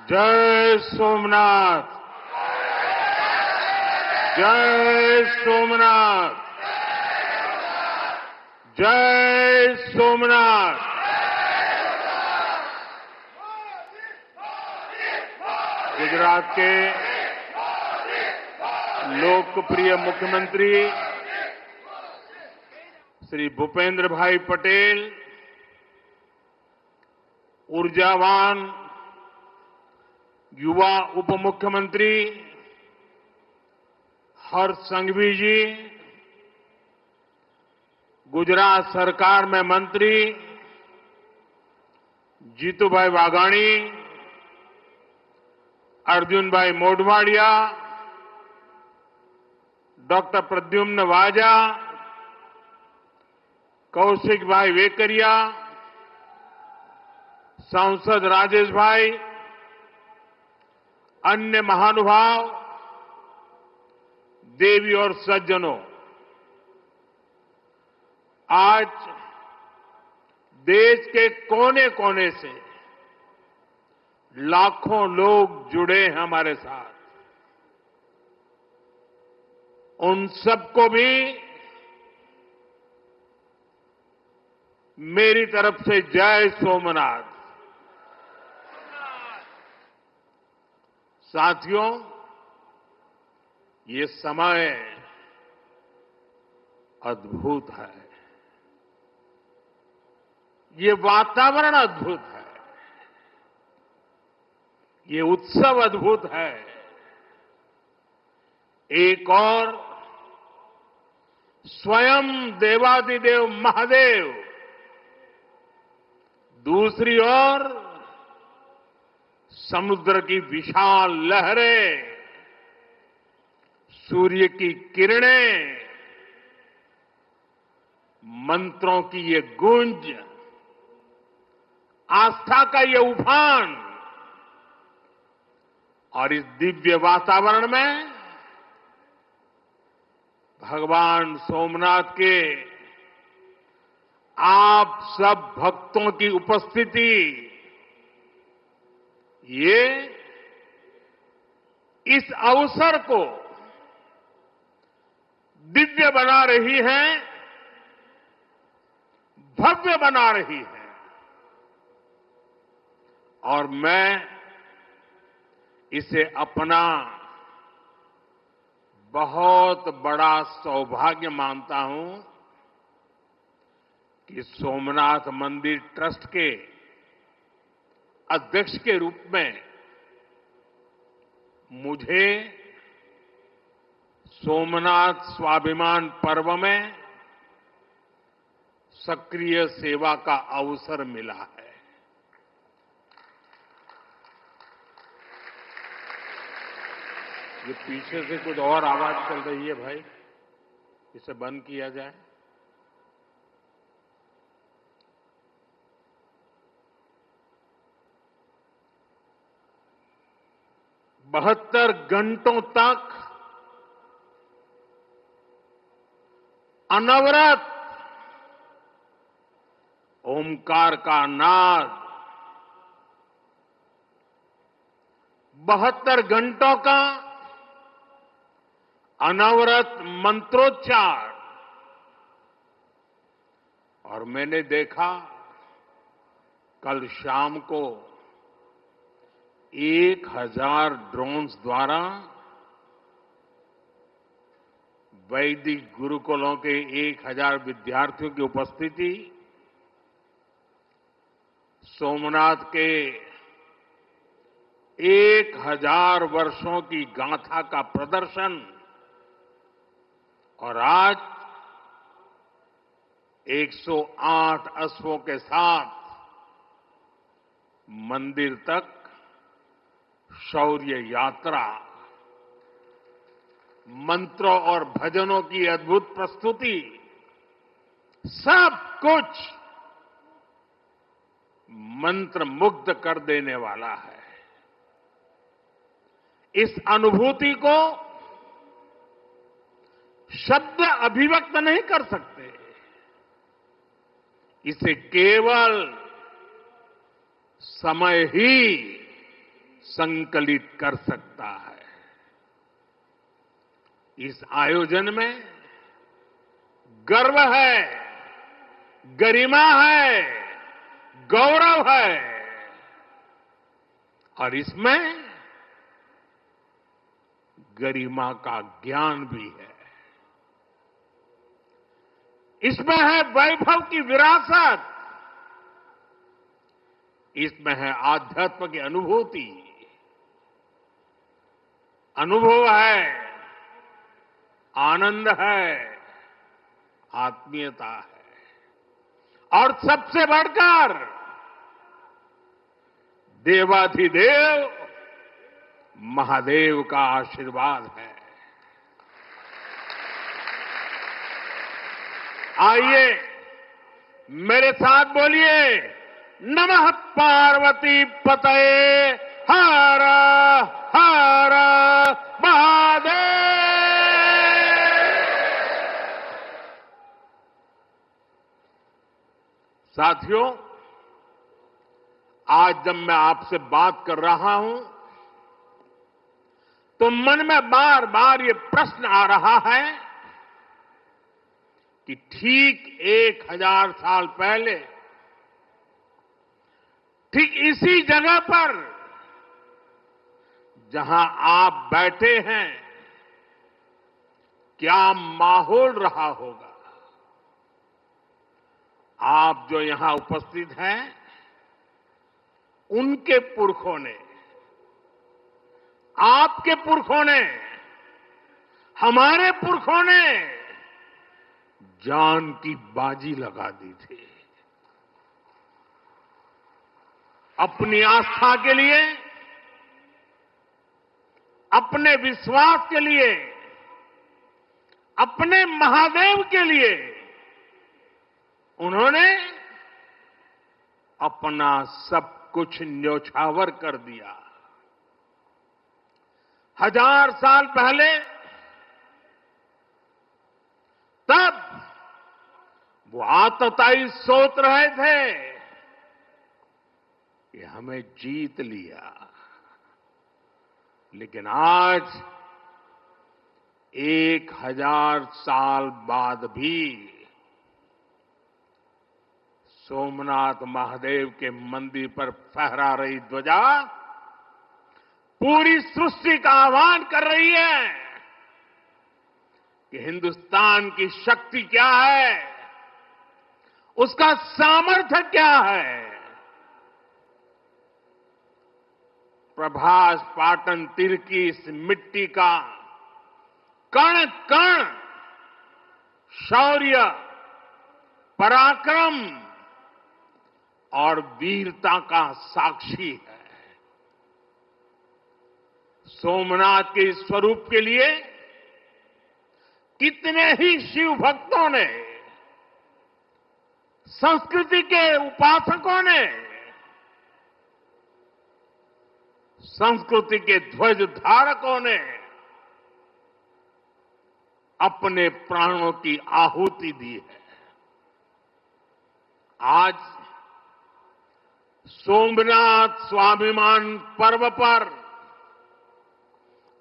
जय सोमनाथ। जय सोमनाथ। जय सोमनाथ। गुजरात के लोकप्रिय मुख्यमंत्री श्री भूपेंद्र भाई पटेल, ऊर्जावान युवा उप मुख्यमंत्री हर्ष संघवी जी, गुजरात सरकार में मंत्री जीतूभाई वाघाणी, अर्जुन भाई मोढवाडिया, डॉक्टर प्रद्युम्न वाजा, कौशिक भाई वेकरिया, सांसद राजेश भाई, अन्य महानुभाव, देवी और सज्जनों, आज देश के कोने कोने से लाखों लोग जुड़े हैं हमारे साथ। उन सबको भी मेरी तरफ से जय सोमनाथ। साथियों, ये समय अद्भुत है, ये वातावरण अद्भुत है, ये उत्सव अद्भुत है। एक और स्वयं देवादिदेव महादेव, दूसरी ओर समुद्र की विशाल लहरें, सूर्य की किरणें, मंत्रों की ये गूंज, आस्था का ये उफान, और इस दिव्य वातावरण में भगवान सोमनाथ के आप सब भक्तों की उपस्थिति, ये इस अवसर को दिव्य बना रही है, भव्य बना रही है। और मैं इसे अपना बहुत बड़ा सौभाग्य मानता हूं कि सोमनाथ मंदिर ट्रस्ट के अध्यक्ष के रूप में मुझे सोमनाथ स्वाभिमान पर्व में सक्रिय सेवा का अवसर मिला है। ये पीछे से कुछ और आवाज चल रही है भाई, इसे बंद किया जाए। बहत्तर घंटों तक अनवरत ओमकार का नाद, 72 घंटों का अनवरत मंत्रोच्चार। और मैंने देखा कल शाम को 1000 ड्रोन्स द्वारा वैदिक गुरुकुलों के 1000 विद्यार्थियों की उपस्थिति, सोमनाथ के 1000 वर्षों की गाथा का प्रदर्शन, और आज 108 अश्वों के साथ मंदिर तक शौर्य यात्रा, मंत्रों और भजनों की अद्भुत प्रस्तुति, सब कुछ मंत्र मुग्ध कर देने वाला है। इस अनुभूति को शब्द अभिव्यक्त नहीं कर सकते, इसे केवल समय ही संकलित कर सकता है। इस आयोजन में गर्व है, गरिमा है, गौरव है और इसमें गरिमा का ज्ञान भी है। इसमें है वैभव की विरासत, इसमें है आध्यात्म की अनुभूति, अनुभव है, आनंद है, आत्मीयता है और सबसे बढ़कर देवाधिदेव महादेव का आशीर्वाद है। आइए मेरे साथ बोलिए, नमः पार्वती पतये हर हर महादेव। साथियों, आज जब मैं आपसे बात कर रहा हूं तो मन में बार बार ये प्रश्न आ रहा है कि ठीक 1000 साल पहले ठीक इसी जगह पर जहां आप बैठे हैं क्या माहौल रहा होगा। आप जो यहां उपस्थित हैं उनके पुरखों ने, आपके पुरखों ने, हमारे पुरखों ने जान की बाजी लगा दी थी अपनी आस्था के लिए, अपने विश्वास के लिए, अपने महादेव के लिए। उन्होंने अपना सब कुछ न्योछावर कर दिया। 1000 साल पहले तब वो आतताई सोच रहे थे कि हमें जीत लिया, लेकिन आज 1000 साल बाद भी सोमनाथ महादेव के मंदिर पर फहरा रही ध्वजा पूरी सृष्टि का आह्वान कर रही है कि हिंदुस्तान की शक्ति क्या है, उसका सामर्थ्य क्या है। प्रभास पाटन तीर की इस मिट्टी का कण कण शौर्य, पराक्रम और वीरता का साक्षी है। सोमनाथ के इस स्वरूप के लिए कितने ही शिव भक्तों ने, संस्कृति के उपासकों ने, संस्कृति के ध्वज धारकों ने अपने प्राणों की आहुति दी है। आज सोमनाथ स्वाभिमान पर्व पर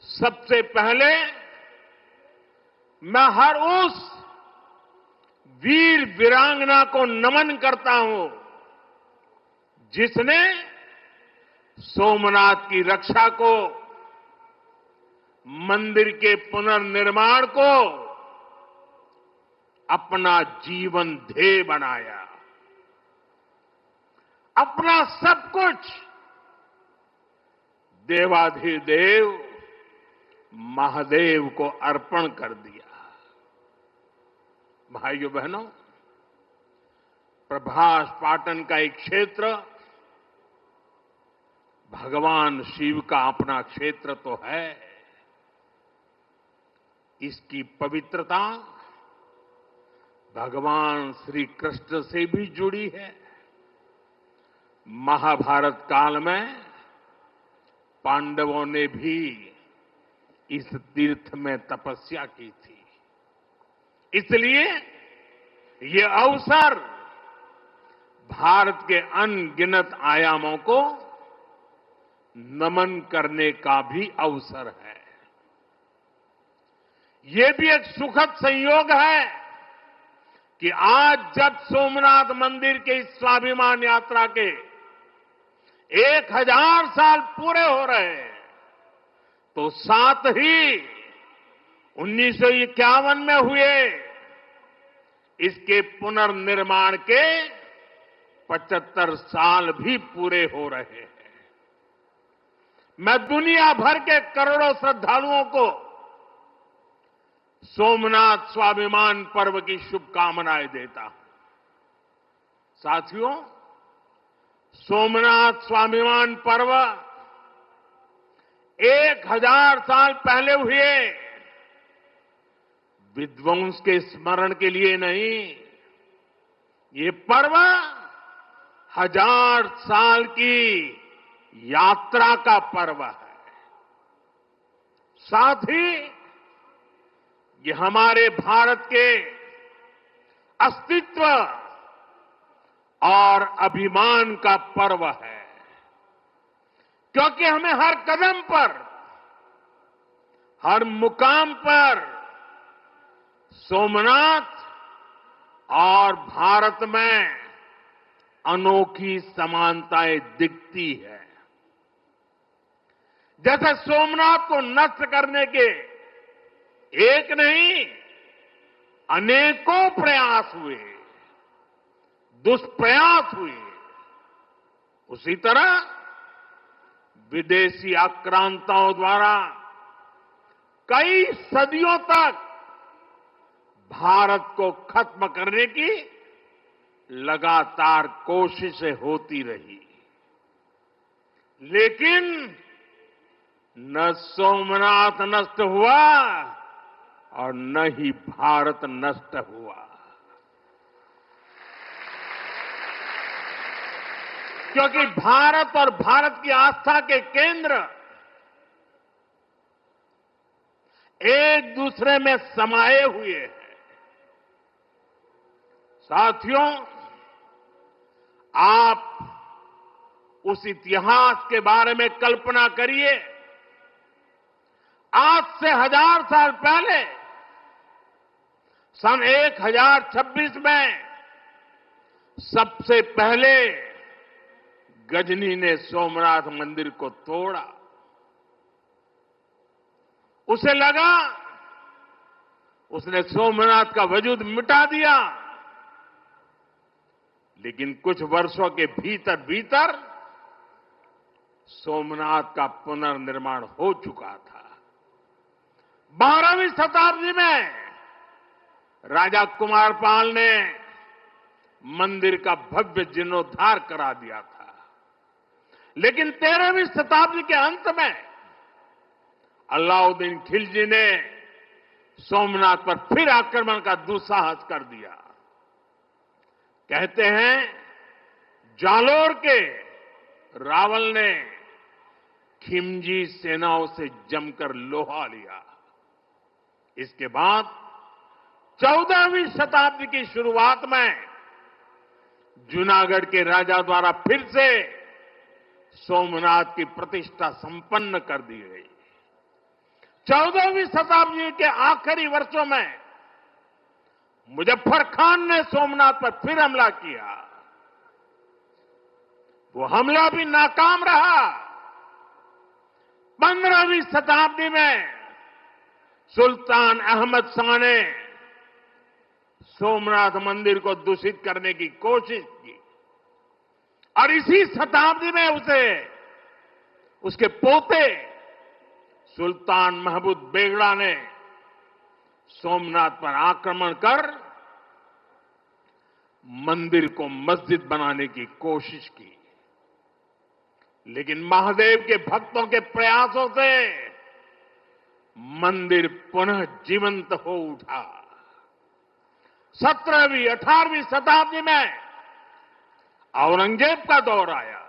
सबसे पहले मैं हर उस वीर वीरांगना को नमन करता हूं जिसने सोमनाथ की रक्षा को, मंदिर के पुनर्निर्माण को अपना जीवन ध्येय बनाया, अपना सब कुछ देवाधिदेव महादेव को अर्पण कर दिया। भाइयों बहनों, प्रभास पाटन का एक क्षेत्र भगवान शिव का अपना क्षेत्र तो है, इसकी पवित्रता भगवान श्री कृष्ण से भी जुड़ी है। महाभारत काल में पांडवों ने भी इस तीर्थ में तपस्या की थी, इसलिए ये अवसर भारत के अनगिनत आयामों को नमन करने का भी अवसर है। ये भी एक सुखद संयोग है कि आज जब सोमनाथ मंदिर के इस स्वाभिमान यात्रा के 1000 साल पूरे हो रहे हैं, तो साथ ही 1951 में हुए इसके पुनर्निर्माण के 75 साल भी पूरे हो रहे हैं। मैं दुनिया भर के करोड़ों श्रद्धालुओं को सोमनाथ स्वाभिमान पर्व की शुभकामनाएं देता हूं। साथियों, सोमनाथ स्वाभिमान पर्व 1000 साल पहले हुए विध्वंस के स्मरण के लिए नहीं, ये पर्व 1000 साल की यात्रा का पर्व है। साथ ही ये हमारे भारत के अस्तित्व और अभिमान का पर्व है, क्योंकि हमें हर कदम पर, हर मुकाम पर सोमनाथ और भारत में अनोखी समानताएं दिखती है। जैसे सोमनाथ को नष्ट करने के एक नहीं अनेकों प्रयास हुए, दुष्प्रयास हुए, उसी तरह विदेशी आक्रांताओं द्वारा कई सदियों तक भारत को खत्म करने की लगातार कोशिशें होती रही, लेकिन न सोमनाथ नष्ट हुआ और न ही भारत नष्ट हुआ। क्योंकि भारत और भारत की आस्था के केंद्र एक दूसरे में समाये हुए हैं। साथियों, आप उस इतिहास के बारे में कल्पना करिए। आज से 1000 साल पहले सन 1026 में सबसे पहले गजनी ने सोमनाथ मंदिर को तोड़ा। उसे लगा उसने सोमनाथ का वजूद मिटा दिया, लेकिन कुछ वर्षों के भीतर भीतर सोमनाथ का पुनर्निर्माण हो चुका था। 12वीं शताब्दी में राजा कुमारपाल ने मंदिर का भव्य जीर्णोद्धार करा दिया था, लेकिन 13वीं शताब्दी के अंत में अलाउद्दीन खिलजी ने सोमनाथ पर फिर आक्रमण का दुस्साहस कर दिया। कहते हैं जालोर के रावल ने खिमजी सेनाओं से जमकर लोहा लिया। इसके बाद 14वीं शताब्दी की शुरुआत में जूनागढ़ के राजा द्वारा फिर से सोमनाथ की प्रतिष्ठा संपन्न कर दी गई। 14वीं शताब्दी के आखिरी वर्षों में मुजफ्फर खान ने सोमनाथ पर फिर हमला किया। वो हमला भी नाकाम रहा। 15वीं शताब्दी में सुल्तान अहमद शाह ने सोमनाथ मंदिर को दूषित करने की कोशिश की और इसी शताब्दी में उसके पोते सुल्तान महमूद बेगड़ा ने सोमनाथ पर आक्रमण कर मंदिर को मस्जिद बनाने की कोशिश की, लेकिन महादेव के भक्तों के प्रयासों से मंदिर पुनः जीवंत हो उठा। 17वीं 18वीं शताब्दी में औरंगजेब का दौर आया।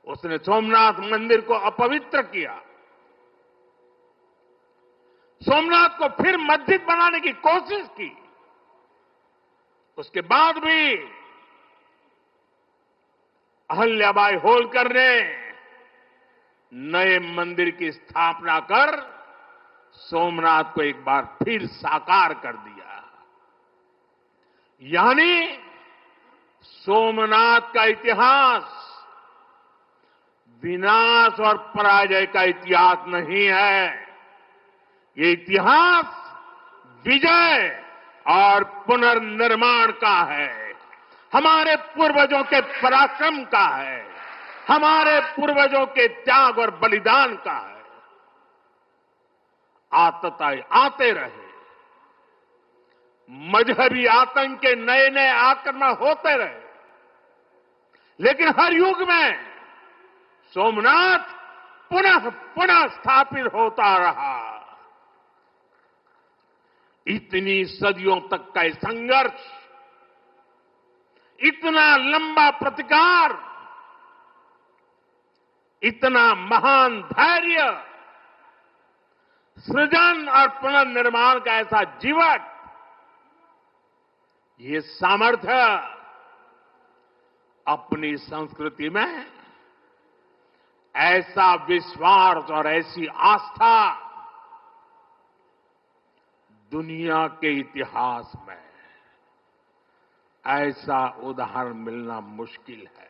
उसने सोमनाथ मंदिर को अपवित्र किया। सोमनाथ को फिर मस्जिद बनाने की कोशिश की। उसके बाद भी अहल्याबाई होलकर ने नए मंदिर की स्थापना कर सोमनाथ को एक बार फिर साकार कर दिया। यानी सोमनाथ का इतिहास विनाश और पराजय का इतिहास नहीं है। ये इतिहास विजय और पुनर्निर्माण का है, हमारे पूर्वजों के पराक्रम का है, हमारे पूर्वजों के त्याग और बलिदान का है। आतताई आते रहे, मजहबी आतंक के नए नए आक्रमण होते रहे, लेकिन हर युग में सोमनाथ पुनः पुनः स्थापित होता रहा। इतनी सदियों तक का संघर्ष, इतना लंबा प्रतिकार, इतना महान धैर्य, सृजन और पुनर्निर्माण का ऐसा जीवन, ये सामर्थ्य अपनी संस्कृति में ऐसा विश्वास और ऐसी आस्था दुनिया के इतिहास में ऐसा उदाहरण मिलना मुश्किल है।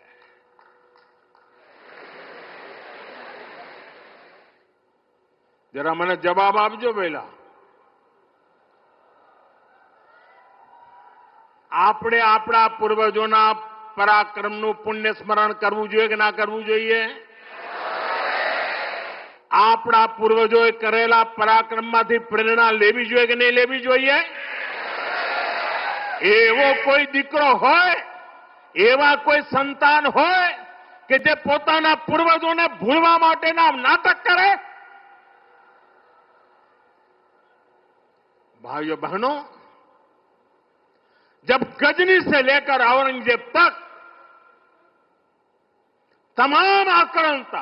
जरा मैंने जवाब आपजो પેલા આપણે આપણા પૂર્વજોના પરાક્રમનું પુણ્ય સ્મરણ કરવું જોઈએ કે ના કરવું જોઈએ? આપણા પૂર્વજોએ કરેલા પરાક્રમમાંથી પ્રેરણા લેવી જોઈએ કે નહીં લેવી જોઈએ? એવો કોઈ દીકરો હોય, એવા કોઈ સંતાન હોય કે જે પોતાના પૂર્વજોને ભૂલવા માટેના નાટક કરે? भाइयों बहनों, जब गजनी से लेकर औरंगजेब तक तमाम आक्रांता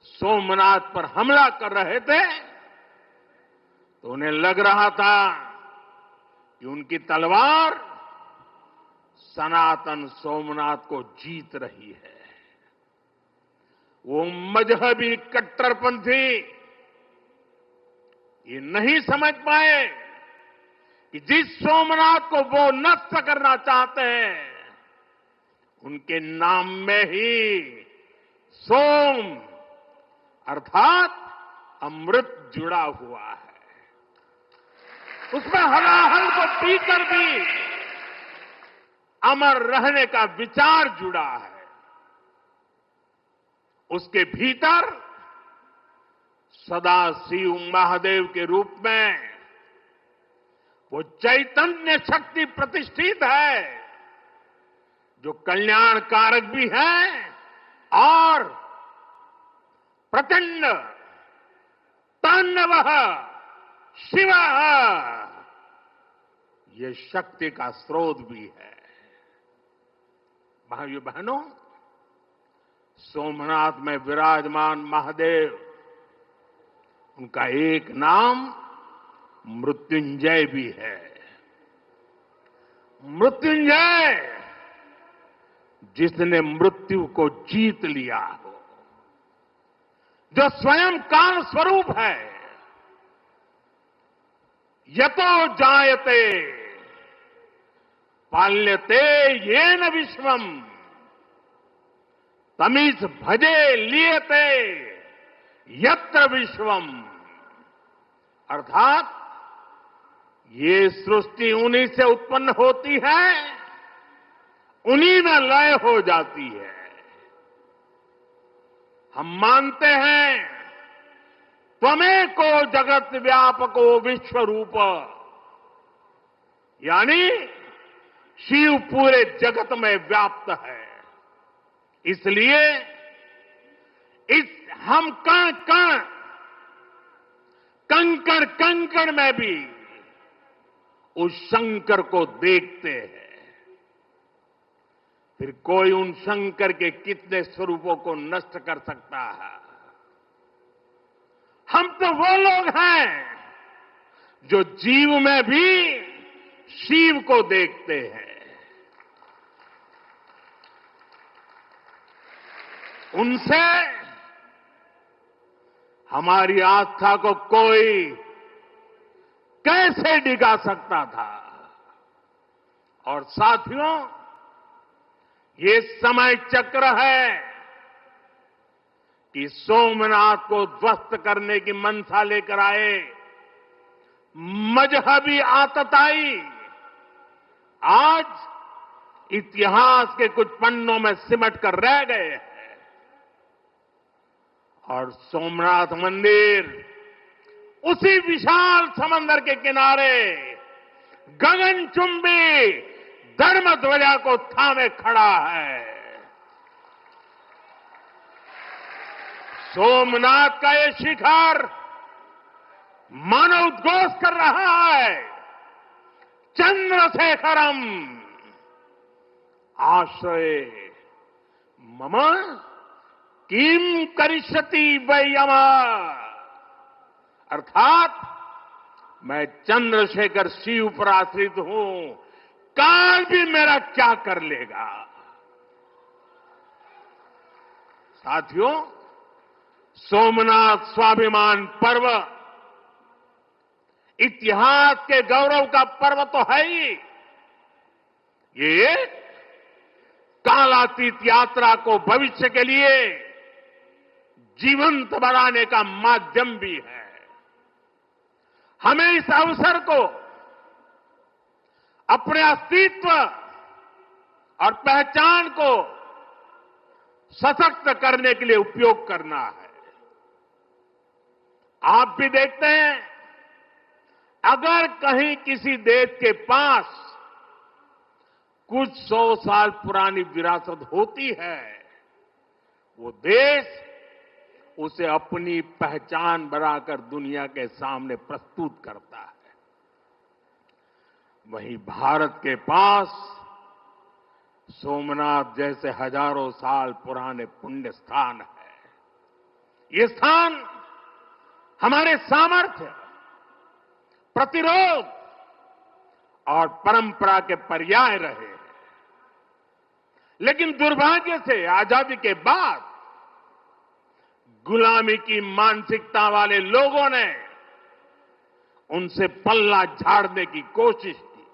सोमनाथ पर हमला कर रहे थे, तो उन्हें लग रहा था कि उनकी तलवार सनातन सोमनाथ को जीत रही है। वो मजहबी कट्टरपंथी ये नहीं समझ पाए कि जिस सोमनाथ को वो नष्ट करना चाहते हैं, उनके नाम में ही सोम अर्थात अमृत जुड़ा हुआ है। उसमें हलाहल को पीकर भी अमर रहने का विचार जुड़ा है। उसके भीतर सदा शिव महादेव के रूप में वो चैतन्य शक्ति प्रतिष्ठित है, जो कल्याण कारक भी है और प्रचंड तांडवः शिवः, ये शक्ति का स्रोत भी है। भाइयों बहनों, सोमनाथ में विराजमान महादेव, उनका एक नाम मृत्युंजय भी है। मृत्युंजय, जिसने मृत्यु को जीत लिया हो, जो स्वयं काल स्वरूप है। यतो जायते पाल्यते येन विश्वम तमीस भजे लियते यत्र विश्वम, अर्थात ये सृष्टि उन्हीं से उत्पन्न होती है, उन्हीं में लय हो जाती है। हम मानते हैं त्वमेको जगत व्यापको विश्व रूप, यानी शिव पूरे जगत में व्याप्त है। इसलिए इस हम कण कण, कंकड़ कंकड़ में भी उस शंकर को देखते हैं। फिर कोई उन शंकर के कितने स्वरूपों को नष्ट कर सकता है? हम तो वो लोग हैं जो जीव में भी शिव को देखते हैं। उनसे हमारी आस्था को कोई कैसे डिगा सकता था। और साथियों, ये समय चक्र है कि सोमनाथ को ध्वस्त करने की मंशा लेकर आए मजहबी आतताई आज इतिहास के कुछ पन्नों में सिमट कर रह गए हैं। और सोमनाथ मंदिर उसी विशाल समंदर के किनारे गगनचुंबी धर्म ध्वजा को थामे खड़ा है। सोमनाथ का ये शिखर मानो उद्घोष कर रहा है, चंद्रशेखरम आश्रय मम किम करिष्यति वयम, अर्थात मैं चंद्रशेखर शिव पर आश्रित हूं, काल भी मेरा क्या कर लेगा। साथियों, सोमनाथ स्वाभिमान पर्व इतिहास के गौरव का पर्व तो है ही, ये कालातीत यात्रा को भविष्य के लिए जीवंत बनाने का माध्यम भी है। हमें इस अवसर को अपने अस्तित्व और पहचान को सशक्त करने के लिए उपयोग करना है। आप भी देखते हैं, अगर कहीं किसी देश के पास कुछ 100 साल पुरानी विरासत होती है, वो देश उसे अपनी पहचान बनाकर दुनिया के सामने प्रस्तुत करता है। वहीं भारत के पास सोमनाथ जैसे हजारों साल पुराने पुण्य स्थान है। ये स्थान हमारे सामर्थ्य, प्रतिरोध और परंपरा के पर्याय रहे हैं। लेकिन दुर्भाग्य से आजादी के बाद गुलामी की मानसिकता वाले लोगों ने उनसे पल्ला झाड़ने की कोशिश की।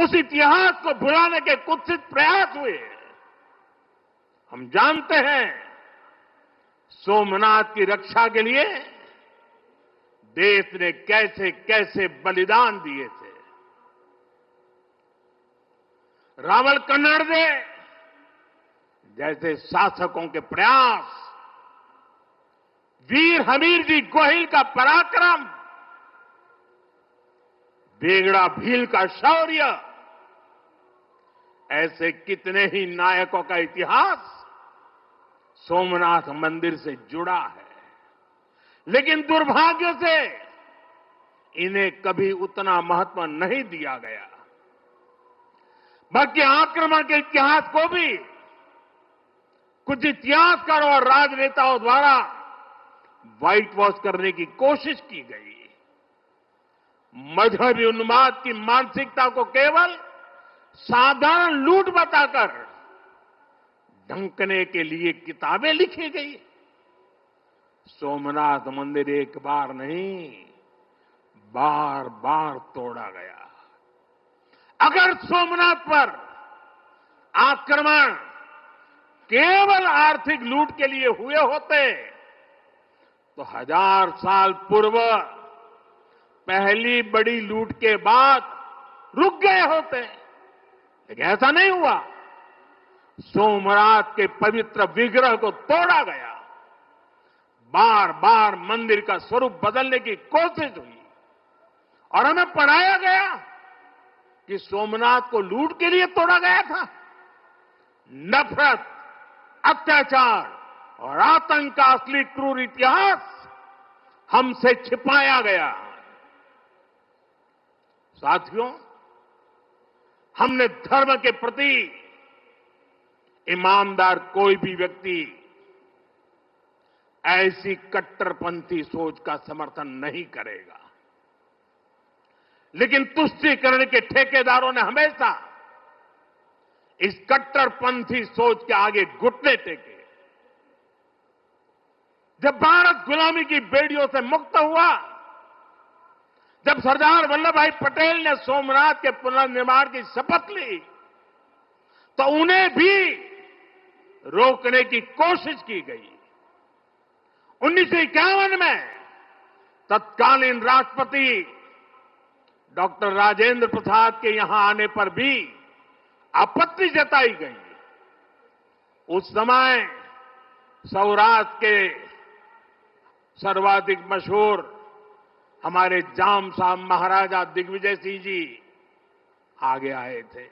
उस इतिहास को भुलाने के कुत्सित प्रयास हुए। हम जानते हैं, सोमनाथ की रक्षा के लिए देश ने कैसे कैसे बलिदान दिए थे। रावल कन्नड़े जैसे शासकों के प्रयास, वीर हमीरजी गोहिल का पराक्रम, बेगड़ा भील का शौर्य, ऐसे कितने ही नायकों का इतिहास सोमनाथ मंदिर से जुड़ा है। लेकिन दुर्भाग्य से इन्हें कभी उतना महत्व नहीं दिया गया। बल्कि आक्रमण के इतिहास को भी कुछ इतिहासकारों और राजनेताओं द्वारा व्हाइट वॉश करने की कोशिश की गई। मजहबी उन्माद की मानसिकता को केवल साधारण लूट बताकर ढंकने के लिए किताबें लिखी गई। सोमनाथ मंदिर एक बार नहीं, बार बार तोड़ा गया। अगर सोमनाथ पर आक्रमण केवल आर्थिक लूट के लिए हुए होते तो 1000 साल पूर्व पहली बड़ी लूट के बाद रुक गए होते। लेकिन ऐसा नहीं हुआ। सोमनाथ के पवित्र विग्रह को तोड़ा गया। बार बार मंदिर का स्वरूप बदलने की कोशिश हुई और हमें पढ़ाया गया कि सोमनाथ को लूट के लिए तोड़ा गया था। नफरत, अत्याचार और आतंक का असली क्रूर इतिहास हमसे छिपाया गया। साथियों, हमने धर्म के प्रति ईमानदार कोई भी व्यक्ति ऐसी कट्टरपंथी सोच का समर्थन नहीं करेगा। लेकिन तुष्टीकरण के ठेकेदारों ने हमेशा इस कट्टरपंथी सोच के आगे घुटने टेके। जब भारत गुलामी की बेड़ियों से मुक्त हुआ, जब सरदार वल्लभ भाई पटेल ने सोमनाथ के पुनर्निर्माण की शपथ ली, तो उन्हें भी रोकने की कोशिश की गई। 1951 में तत्कालीन राष्ट्रपति डॉक्टर राजेंद्र प्रसाद के यहां आने पर भी आपत्ति जताई गई। उस समय सौराष्ट्र के सर्वाधिक मशहूर हमारे जाम साहब महाराजा दिग्विजय सिंह जी आगे आए थे।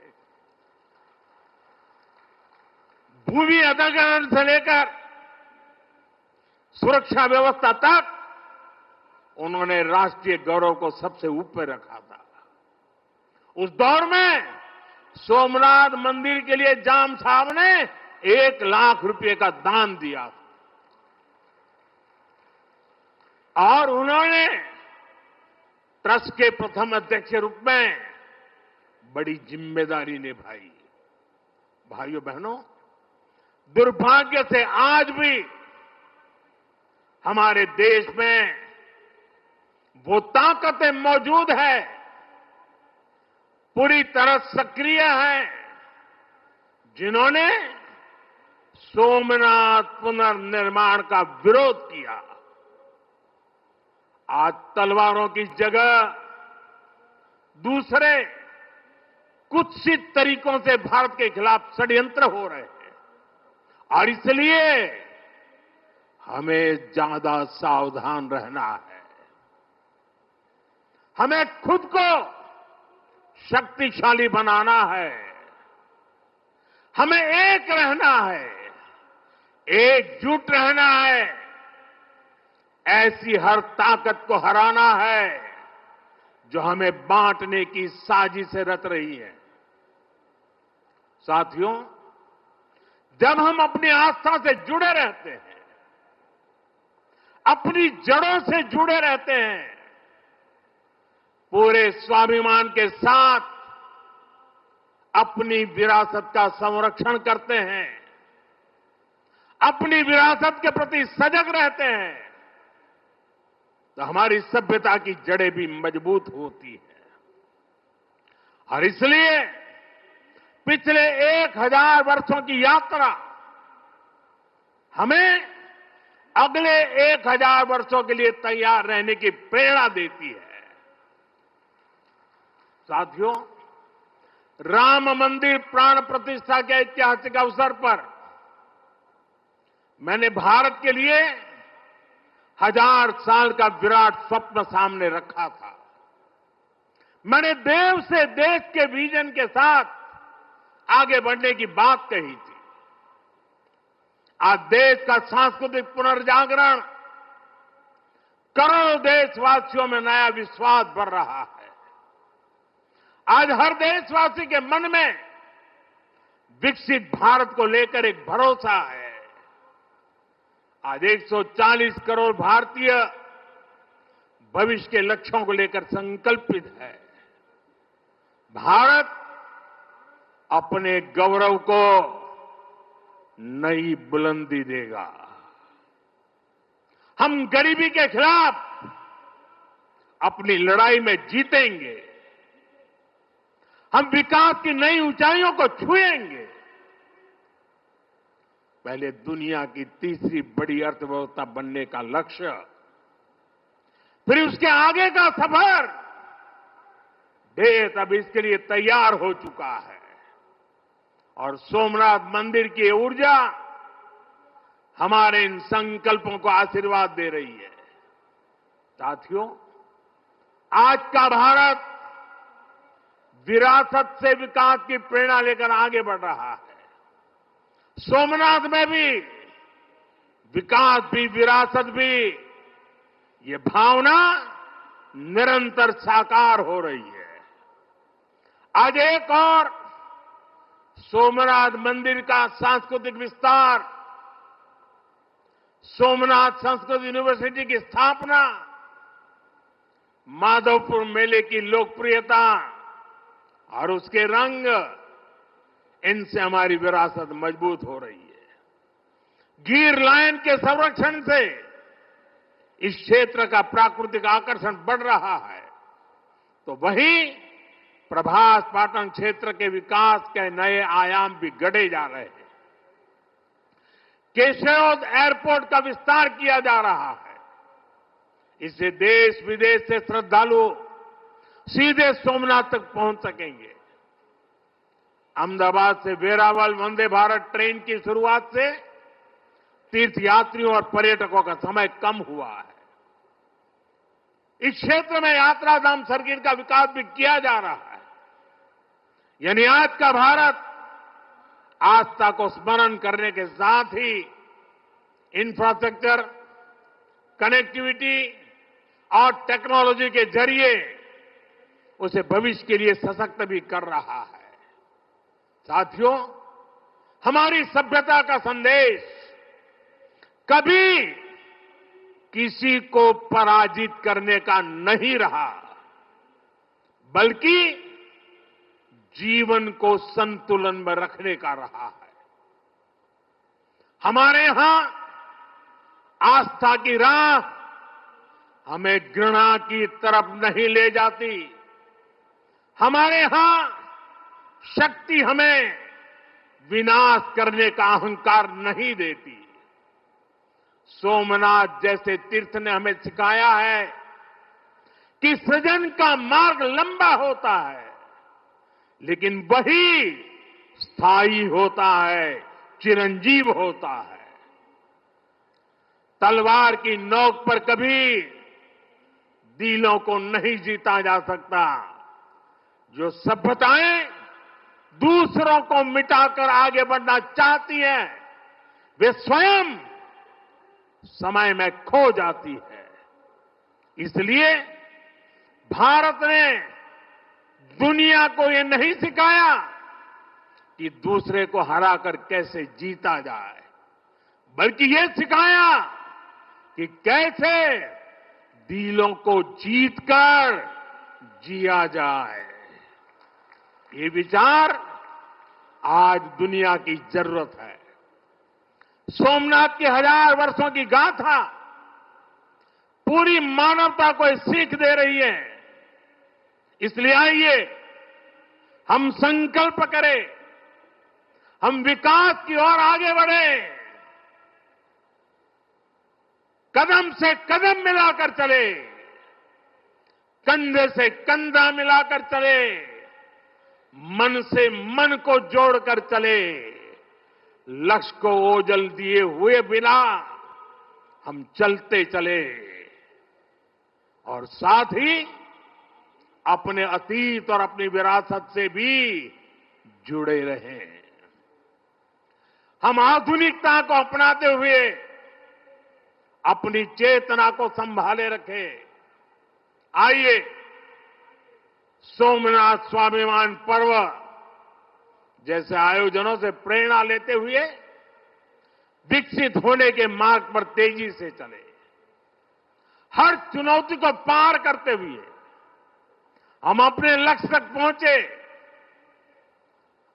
भूमि अधिग्रहण से लेकर सुरक्षा व्यवस्था तक उन्होंने राष्ट्रीय गौरव को सबसे ऊपर रखा था। उस दौर में सोमनाथ मंदिर के लिए जाम साहब ने 1 लाख रुपए का दान दिया और उन्होंने ट्रस्ट के प्रथम अध्यक्ष के रूप में बड़ी जिम्मेदारी निभाई। भाइयों बहनों, दुर्भाग्य से आज भी हमारे देश में वो ताकतें मौजूद है, पूरी तरह सक्रिय है, जिन्होंने सोमनाथ पुनर्निर्माण का विरोध किया। आज तलवारों की जगह दूसरे कुत्सित तरीकों से भारत के खिलाफ षड्यंत्र हो रहे हैं और इसलिए हमें ज्यादा सावधान रहना है। हमें खुद को शक्तिशाली बनाना है, हमें एक रहना है, एकजुट रहना है, ऐसी हर ताकत को हराना है जो हमें बांटने की साजिशें रच रही है। साथियों, जब हम अपनी आस्था से जुड़े रहते हैं, अपनी जड़ों से जुड़े रहते हैं, पूरे स्वाभिमान के साथ अपनी विरासत का संरक्षण करते हैं, अपनी विरासत के प्रति सजग रहते हैं, तो हमारी सभ्यता की जड़ें भी मजबूत होती हैं। और इसलिए पिछले 1000 वर्षों की यात्रा हमें अगले 1000 वर्षों के लिए तैयार रहने की प्रेरणा देती है। साथियों, राम मंदिर प्राण प्रतिष्ठा के ऐतिहासिक अवसर पर मैंने भारत के लिए 1000 साल का विराट स्वप्न सामने रखा था। मैंने देव से देश के विजन के साथ आगे बढ़ने की बात कही थी। आज देश का सांस्कृतिक पुनर्जागरण करोड़ों देशवासियों में नया विश्वास भर रहा है। आज हर देशवासी के मन में विकसित भारत को लेकर एक भरोसा है। आज 140 करोड़ भारतीय भविष्य के लक्ष्यों को लेकर संकल्पित है। भारत अपने गौरव को नई बुलंदी देगा। हम गरीबी के खिलाफ अपनी लड़ाई में जीतेंगे। हम विकास की नई ऊंचाइयों को छुएंगे। पहले दुनिया की तीसरी बड़ी अर्थव्यवस्था बनने का लक्ष्य, फिर उसके आगे का सफर, देश अब इसके लिए तैयार हो चुका है और सोमनाथ मंदिर की ऊर्जा हमारे इन संकल्पों को आशीर्वाद दे रही है। साथियों, आज का भारत विरासत से विकास की प्रेरणा लेकर आगे बढ़ रहा है। सोमनाथ में भी विकास भी विरासत भी, ये भावना निरंतर साकार हो रही है। आज एक और सोमनाथ मंदिर का सांस्कृतिक विस्तार, सोमनाथ संस्कृत यूनिवर्सिटी की स्थापना, माधवपुर मेले की लोकप्रियता और उसके रंग इनसे हमारी विरासत मजबूत हो रही है। गिर लायन के संरक्षण से इस क्षेत्र का प्राकृतिक आकर्षण बढ़ रहा है, तो वहीं प्रभास पाटन क्षेत्र के विकास के नए आयाम भी गढ़े जा रहे हैं। केशोद एयरपोर्ट का विस्तार किया जा रहा है। इससे देश विदेश से श्रद्धालु सीधे सोमनाथ तक पहुंच सकेंगे। अहमदाबाद से वेरावल वंदे भारत ट्रेन की शुरुआत से तीर्थयात्रियों और पर्यटकों का समय कम हुआ है। इस क्षेत्र में यात्रा धाम सर्किट का विकास भी किया जा रहा है। यानी आज का भारत आस्था को स्मरण करने के साथ ही इंफ्रास्ट्रक्चर, कनेक्टिविटी और टेक्नोलॉजी के जरिए उसे भविष्य के लिए सशक्त भी कर रहा है। साथियों, हमारी सभ्यता का संदेश कभी किसी को पराजित करने का नहीं रहा, बल्कि जीवन को संतुलन में रखने का रहा है। हमारे यहां आस्था की राह हमें घृणा की तरफ नहीं ले जाती। हमारे यहां शक्ति हमें विनाश करने का अहंकार नहीं देती। सोमनाथ जैसे तीर्थ ने हमें सिखाया है कि सृजन का मार्ग लंबा होता है, लेकिन वही स्थायी होता है, चिरंजीव होता है। तलवार की नोक पर कभी दिलों को नहीं जीता जा सकता। जो सभ्यताएं दूसरों को मिटाकर आगे बढ़ना चाहती हैं, वे स्वयं समय में खो जाती है। इसलिए भारत ने दुनिया को ये नहीं सिखाया कि दूसरे को हराकर कैसे जीता जाए, बल्कि ये सिखाया कि कैसे दिलों को जीतकर जिया जाए। ये विचार आज दुनिया की जरूरत है। सोमनाथ की 1000 वर्षों की गाथा पूरी मानवता को सीख दे रही है। इसलिए आइए हम संकल्प करें, हम विकास की ओर आगे बढ़ें, कदम से कदम मिलाकर चले, कंधे से कंधा मिलाकर चले, मन से मन को जोड़कर चले। लक्ष्य को ओझल दिए हुए बिना हम चलते चले और साथ ही अपने अतीत और अपनी विरासत से भी जुड़े रहें। हम आधुनिकता को अपनाते हुए अपनी चेतना को संभाले रखें। आइए सोमनाथ स्वाभिमान पर्व जैसे आयोजनों से प्रेरणा लेते हुए विकसित होने के मार्ग पर तेजी से चले। हर चुनौती को पार करते हुए हम अपने लक्ष्य तक पहुंचे।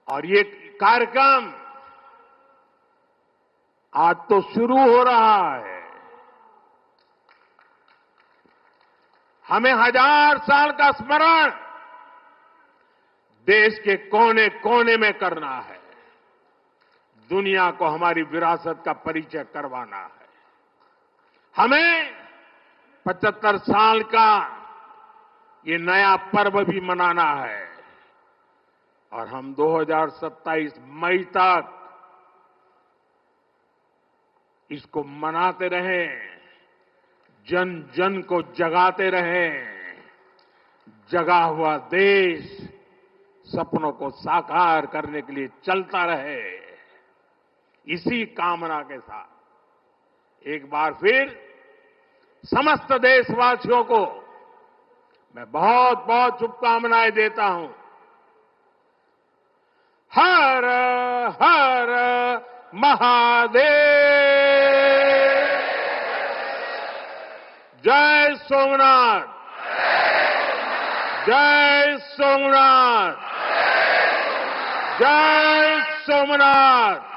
और ये कार्यक्रम आज तो शुरू हो रहा है। हमें 1000 साल का स्मरण देश के कोने कोने में करना है। दुनिया को हमारी विरासत का परिचय करवाना है। हमें 75 साल का ये नया पर्व भी मनाना है और हम 2027 मई तक इसको मनाते रहें, जन जन को जगाते रहें। जगा हुआ देश सपनों को साकार करने के लिए चलता रहे। इसी कामना के साथ एक बार फिर समस्त देशवासियों को मैं बहुत बहुत शुभकामनाएं देता हूं। हर हर महादेव। जय सोमनाथ, जय सोमनाथ, जय सोमनाथ।